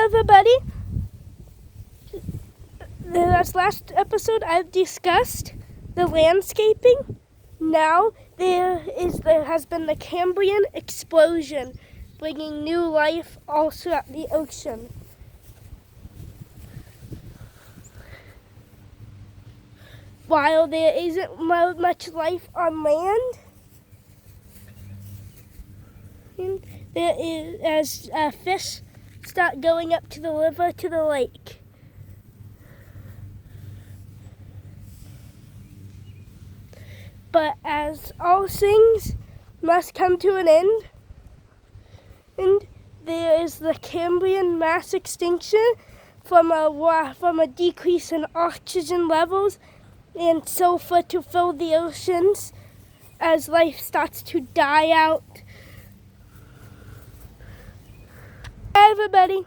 everybody. Last episode I've discussed the landscaping. Now there has been the Cambrian explosion, bringing new life all throughout the ocean. While there isn't much life on land, there is as fish start going up to the river, to the lake. But as all things must come to an end, and there is the Cambrian mass extinction from a decrease in oxygen levels and sulfur to fill the oceans as life starts to die out. Bye, everybody.